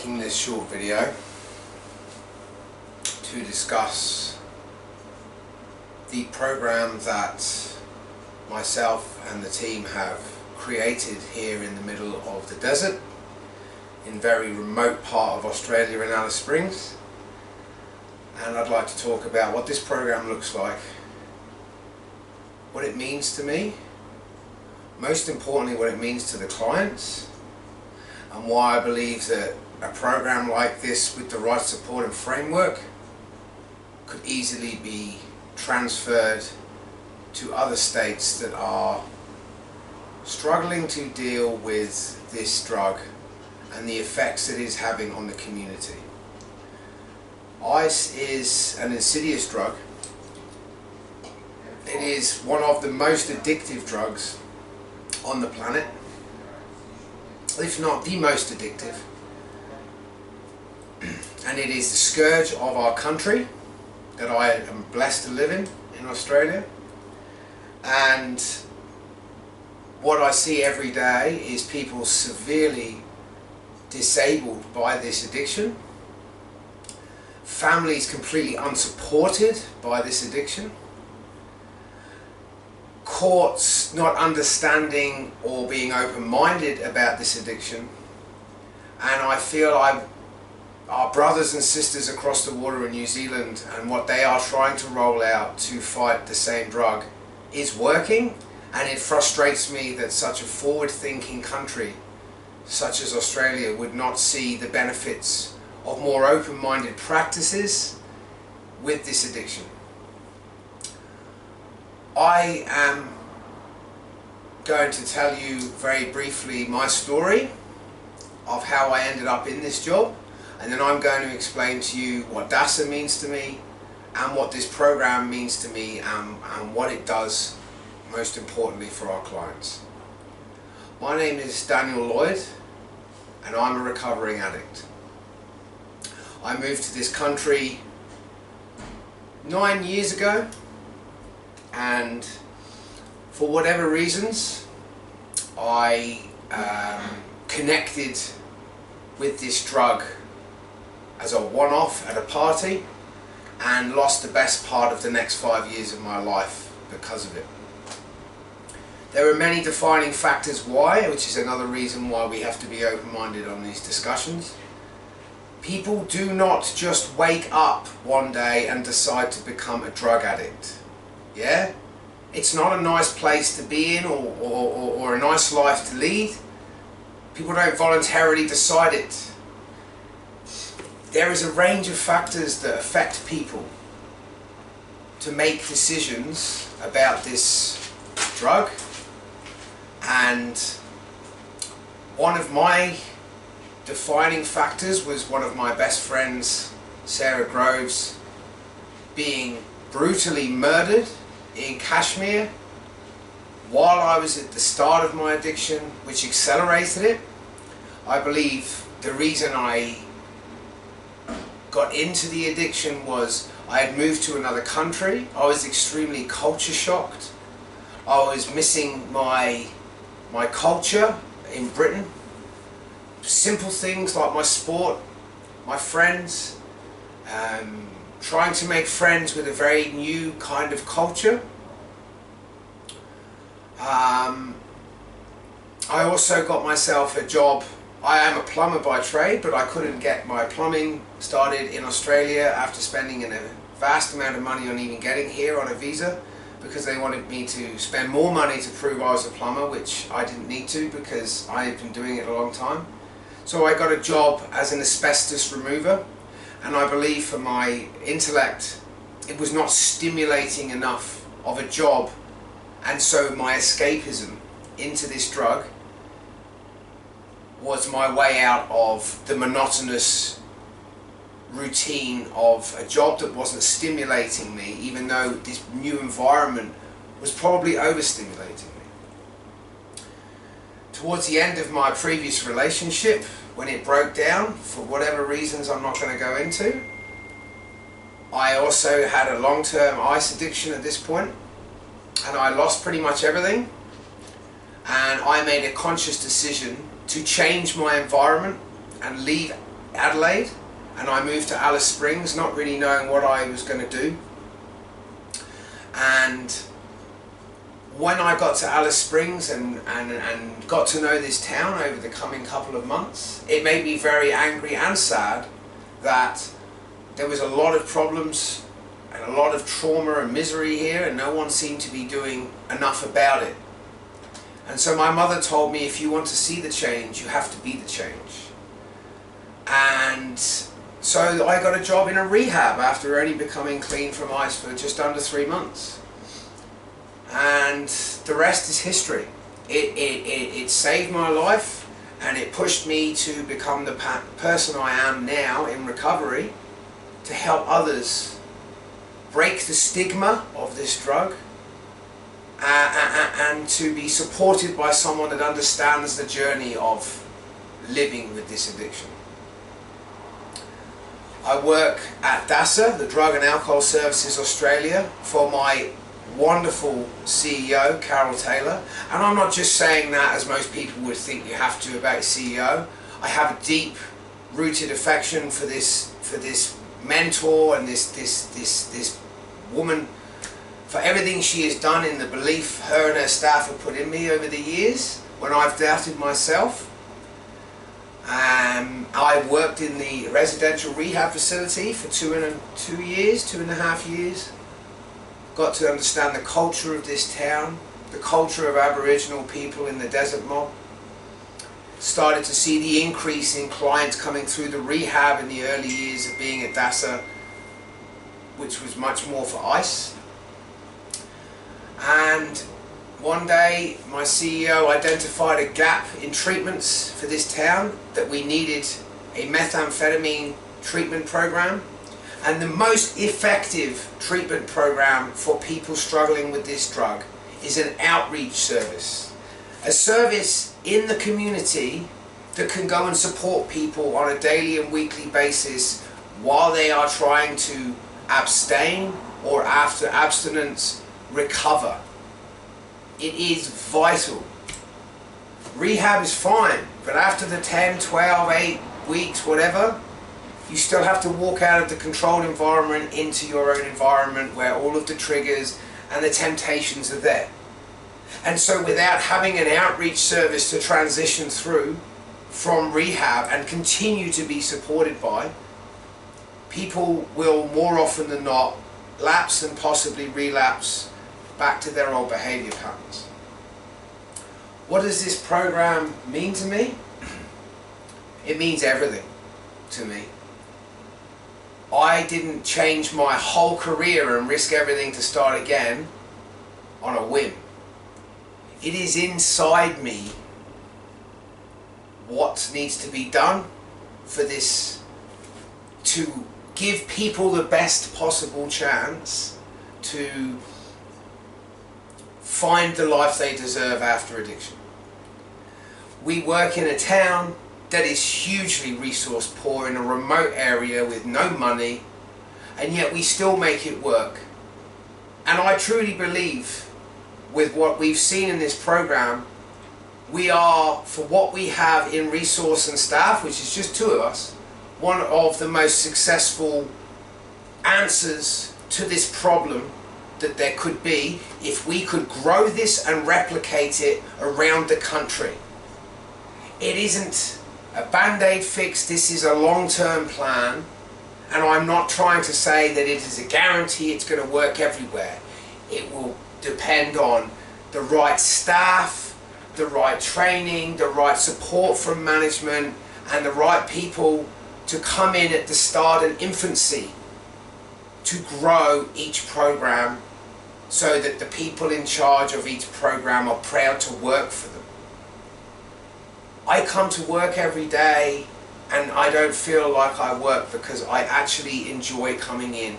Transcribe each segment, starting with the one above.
making this short video to discuss the program that myself and the team have created here in the middle of the desert, in a very remote part of Australia in Alice Springs. And I'd like to talk about what this program looks like, what it means to me, most importantly what it means to the clients, and why I believe that a program like this with the right support and framework could easily be transferred to other states that are struggling to deal with this drug and the effects it is having on the community. Ice is an insidious drug. It is one of the most addictive drugs on the planet, if not the most addictive, and it is the scourge of our country that I am blessed to live in Australia. And what I see every day is people severely disabled by this addiction, families completely unsupported by this addiction, courts not understanding or being open-minded about this addiction, and I feel our brothers and sisters across the water in New Zealand and what they are trying to roll out to fight the same drug is working, and it frustrates me that such a forward-thinking country such as Australia would not see the benefits of more open-minded practices with this addiction. I am going to tell you very briefly my story of how I ended up in this job, and then I'm going to explain to you what DASA means to me and what this program means to me, and what it does most importantly for our clients. My name is Llyoyd and I'm a recovering addict. I moved to this country 9 years ago, and for whatever reasons I connected with this drug as a one-off at a party and lost the best part of the next 5 years of my life because of it. There are many defining factors why, which is another reason why we have to be open-minded on these discussions. People do not just wake up one day and decide to become a drug addict. Yeah? It's not a nice place to be in or a nice life to lead. People don't voluntarily decide it. There is a range of factors that affect people to make decisions about this drug, and one of my defining factors was one of my best friends, Sarah Groves, being brutally murdered in Kashmir while I was at the start of my addiction, which accelerated it. I believe the reason I got into the addiction was I had moved to another country. I was extremely culture shocked. I was missing my culture in Britain. Simple things like my sport, my friends, trying to make friends with a very new kind of culture. I also got myself a job. I am a plumber by trade, but I couldn't get my plumbing started in Australia after spending a vast amount of money on even getting here on a visa, because they wanted me to spend more money to prove I was a plumber, which I didn't need to because I had been doing it a long time. So I got a job as an asbestos remover, and I believe for my intellect it was not stimulating enough of a job, and so my escapism into this drug was my way out of the monotonous routine of a job that wasn't stimulating me, even though this new environment was probably overstimulating me. Towards the end of my previous relationship, when it broke down, for whatever reasons I'm not going to go into, I also had a long-term ice addiction at this point, and I lost pretty much everything, and I made a conscious decision to change my environment and leave Adelaide, and I moved to Alice Springs, not really knowing what I was going to do. And when I got to Alice Springs and got to know this town over the coming couple of months, it made me very angry and sad that there was a lot of problems and a lot of trauma and misery here, and no one seemed to be doing enough about it. And so my mother told me, if you want to see the change, you have to be the change. And so I got a job in a rehab after only becoming clean from ice for just under 3 months. And the rest is history. It saved my life, and it pushed me to become the person I am now in recovery, to help others break the stigma of this drug, and to be supported by someone that understands the journey of living with this addiction. I work at DASA, the Drug and Alcohol Services Australia, for my wonderful CEO, Carol Taylor. And I'm not just saying that as most people would think you have to about your CEO. I have a deep rooted affection for this mentor and this woman, for everything she has done in the belief her and her staff have put in me over the years when I've doubted myself. I worked in the residential rehab facility for 2.5 years. Got to understand the culture of this town, the culture of Aboriginal people in the desert mob. Started to see the increase in clients coming through the rehab in the early years of being at DASA, which was much more for ice. And one day my CEO identified a gap in treatments for this town, that we needed a methamphetamine treatment program. And the most effective treatment program for people struggling with this drug is an outreach service. A service in the community that can go and support people on a daily and weekly basis while they are trying to abstain, or after abstinence recover. It is vital. Rehab is fine, but after the 10, 12, 8 weeks, whatever, you still have to walk out of the controlled environment into your own environment where all of the triggers and the temptations are there. And so without having an outreach service to transition through from rehab and continue to be supported by, people will more often than not lapse and possibly relapse back to their old behavior patterns. What does this program mean to me? It means everything to me. I didn't change my whole career and risk everything to start again on a whim. It is inside me what needs to be done for this to give people the best possible chance to find the life they deserve after addiction. We work in a town that is hugely resource poor, in a remote area with no money, and yet we still make it work. And I truly believe, with what we've seen in this program, we are, for what we have in resource and staff, which is just 2 of us, one of the most successful answers to this problem that there could be if we could grow this and replicate it around the country. It isn't a band-aid fix, this is a long-term plan, and I'm not trying to say that it is a guarantee it's going to work everywhere. It will depend on the right staff, the right training, the right support from management, and the right people to come in at the start and infancy to grow each program, so that the people in charge of each program are proud to work for them. I come to work every day and I don't feel like I work, because I actually enjoy coming in.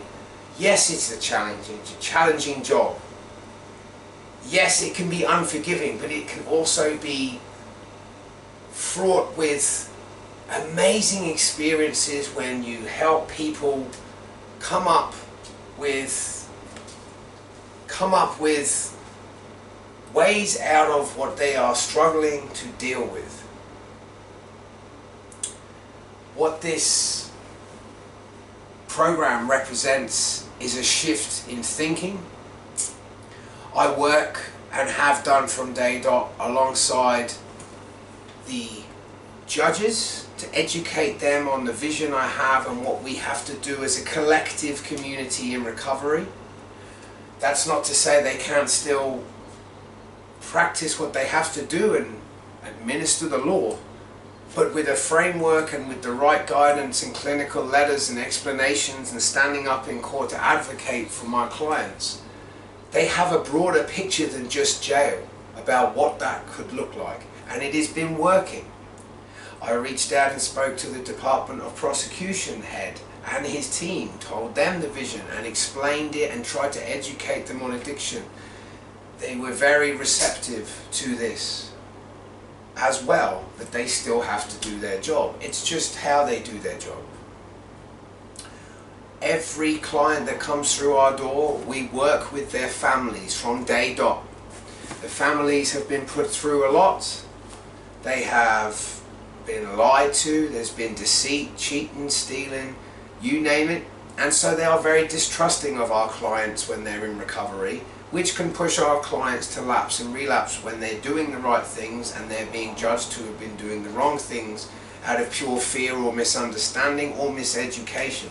Yes, it's a challenging job. Yes, it can be unforgiving, but it can also be fraught with amazing experiences when you help people come up with ways out of what they are struggling to deal with. what this program represents is a shift in thinking. I work and have done from day dot alongside the judges to educate them on the vision I have and what we have to do as a collective community in recovery. That's not to say they can't still practice what they have to do and administer the law, but with a framework and with the right guidance and clinical letters and explanations and standing up in court to advocate for my clients, they have a broader picture than just jail about what that could look like. And it has been working. I reached out and spoke to the Department of Prosecution head and his team, told them the vision and explained it and tried to educate them on addiction. They were very receptive to this as well, but they still have to do their job. It's just how they do their job. Every client that comes through our door, we work with their families from day dot. The families have been put through a lot. They have been lied to, there's been deceit, cheating, stealing, you name it. And so they are very distrusting of our clients when they're in recovery, which can push our clients to lapse and relapse when they're doing the right things and they're being judged to have been doing the wrong things out of pure fear or misunderstanding or miseducation.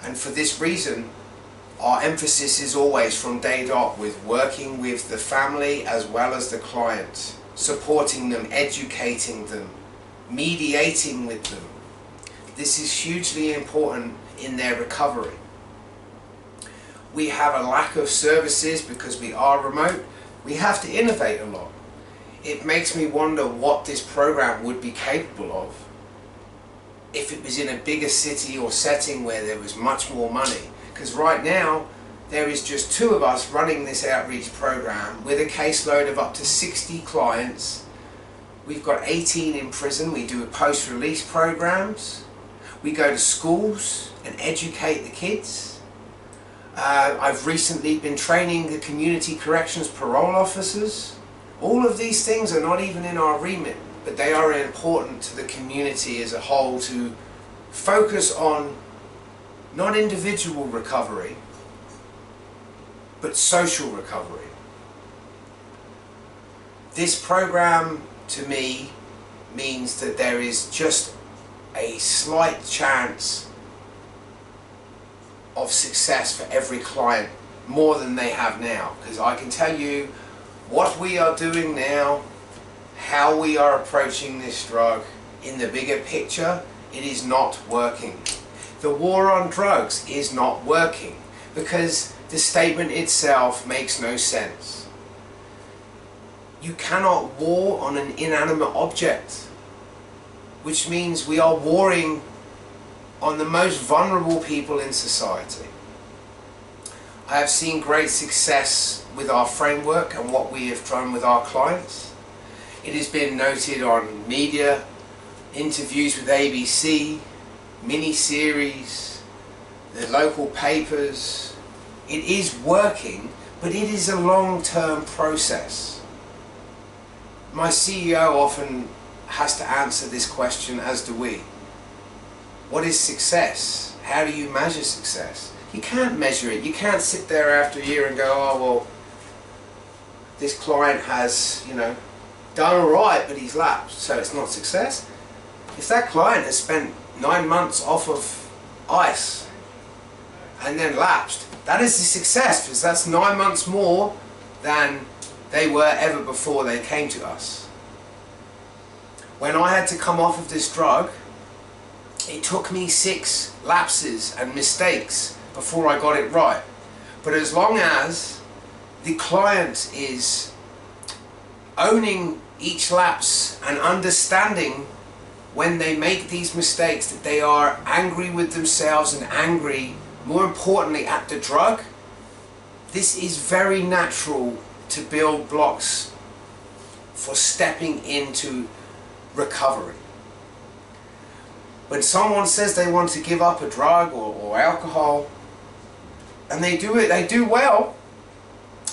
And for this reason, our emphasis is always from day dot with working with the family as well as the client, supporting them, educating them, mediating with them. This is hugely important in their recovery. We have a lack of services because we are remote. We have to innovate a lot. It makes me wonder what this program would be capable of if it was in a bigger city or setting where there was much more money. Because right now, there is just 2 of us running this outreach program with a caseload of up to 60 clients. We've got 18 in prison. We do post-release programs. We go to schools and educate the kids. I've recently been training the community corrections parole officers. All of these things are not even in our remit, but they are important to the community as a whole to focus on not individual recovery, but social recovery. This program, to me, means that there is just a slight chance of success for every client, more than they have now. Because I can tell you what we are doing now, how we are approaching this drug, in the bigger picture, it is not working. The war on drugs is not working because the statement itself makes no sense. You cannot war on an inanimate object, which means we are warring on the most vulnerable people in society. I have seen great success with our framework and what we have done with our clients. It has been noted on media, interviews with ABC, mini-series, the local papers. It is working, but it is a long-term process. My CEO often has to answer this question, as do we. What is success? How do you measure success? You can't measure it. You can't sit there after a year and go, oh well, this client has, done alright, but he's lapsed, so it's not success. If that client has spent 9 months off of ice and then lapsed, that is a success, because that's 9 months more than they were ever before they came to us. When I had to come off of this drug, it took me 6 lapses and mistakes before I got it right. But as long as the client is owning each lapse and understanding when they make these mistakes that they are angry with themselves and angry, more importantly, at the drug, this is very natural to build blocks for stepping into recovery. When someone says they want to give up a drug or alcohol, and they do it, they do well,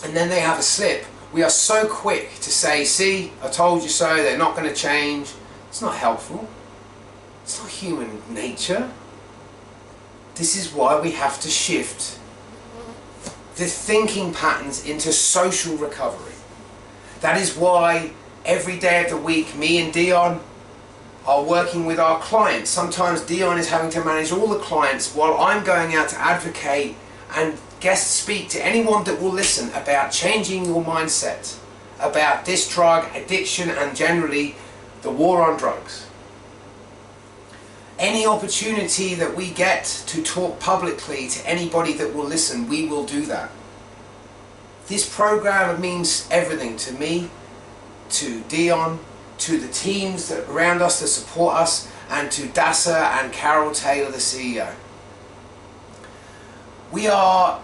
and then they have a slip, we are so quick to say, see, I told you so, they're not going to change. It's not helpful. It's not human nature. This is why we have to shift the thinking patterns into social recovery. That is why every day of the week, me and Dion are working with our clients. Sometimes Dion is having to manage all the clients while I'm going out to advocate and guest speak to anyone that will listen about changing your mindset about this drug, addiction, and generally the war on drugs. Any opportunity that we get to talk publicly to anybody that will listen, we will do that. This program means everything to me, to Dion, to the teams that around us that support us, and to DASA and Carol Taylor, the CEO. We are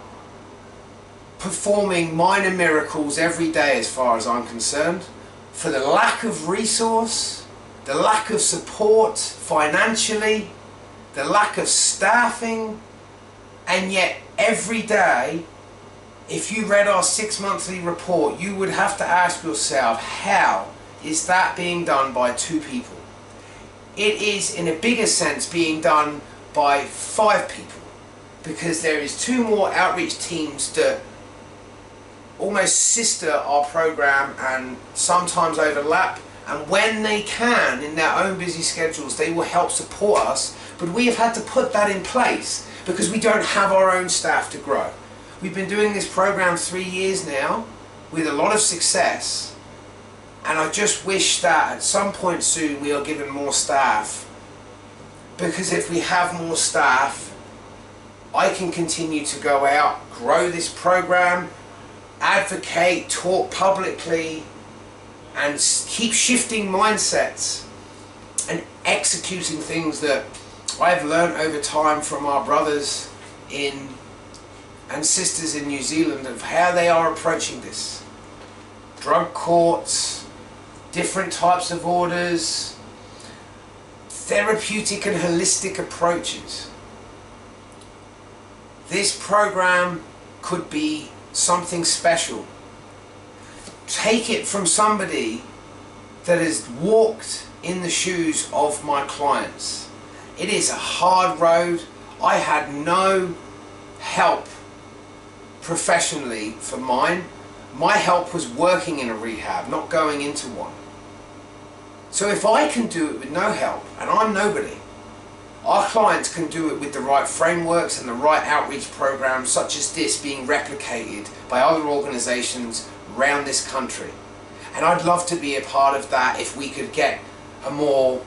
performing minor miracles every day as far as I'm concerned. For the lack of resource, the lack of support financially, the lack of staffing, and yet every day, if you read our 6-monthly report, you would have to ask yourself, how is that being done by 2 people? It is, in a bigger sense, being done by 5 people, because there is 2 more outreach teams that almost sister our program and sometimes overlap, and when they can, in their own busy schedules, they will help support us. But we have had to put that in place because we don't have our own staff to grow. We've been doing this program 3 years now with a lot of success, and I just wish that at some point soon we are given more staff, because if we have more staff, I can continue to go out, grow this program, advocate, talk publicly, and keep shifting mindsets and executing things that I've learned over time from our brothers and sisters in New Zealand of how they are approaching this. Drug courts, different types of orders, therapeutic and holistic approaches. This program could be something special. Take it from somebody that has walked in the shoes of my clients. It is a hard road. I had no help professionally for mine. My help was working in a rehab, not going into one. So if I can do it with no help, and I'm nobody, our clients can do it with the right frameworks and the right outreach programs such as this being replicated by other organizations around this country. And I'd love to be a part of that if we could get a more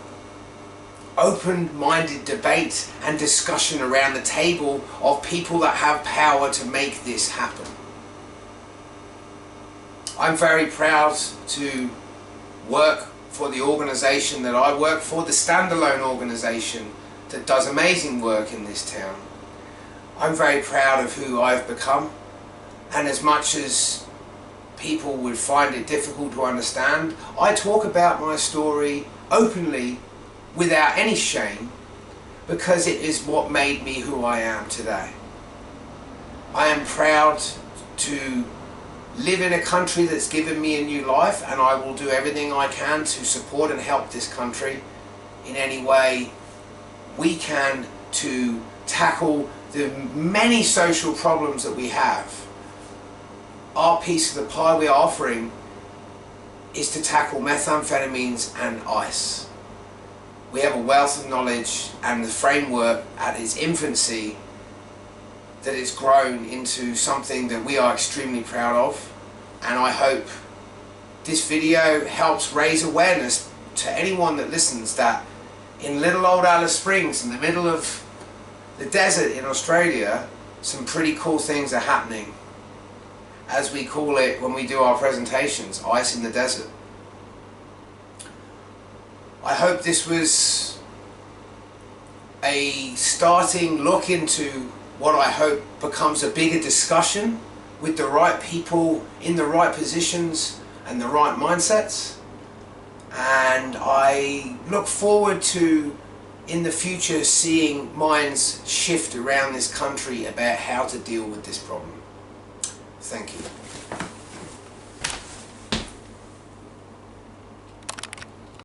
open-minded debate and discussion around the table of people that have power to make this happen. I'm very proud to work for the organization that I work for, the standalone organization that does amazing work in this town. I'm very proud of who I've become, and as much as people would find it difficult to understand, I talk about my story openly without any shame, because it is what made me who I am today. I am proud to live in a country that's given me a new life, and I will do everything I can to support and help this country in any way we can to tackle the many social problems that we have. Our piece of the pie we are offering is to tackle methamphetamines and ice. We have a wealth of knowledge and the framework at its infancy that it's grown into something that we are extremely proud of, and I hope this video helps raise awareness to anyone that listens that in little old Alice Springs, in the middle of the desert in Australia, some pretty cool things are happening. As we call it when we do our presentations, ice in the desert. I hope this was a starting look into what I hope becomes a bigger discussion with the right people in the right positions and the right mindsets. And I look forward to, in the future, seeing minds shift around this country about how to deal with this problem. Thank you.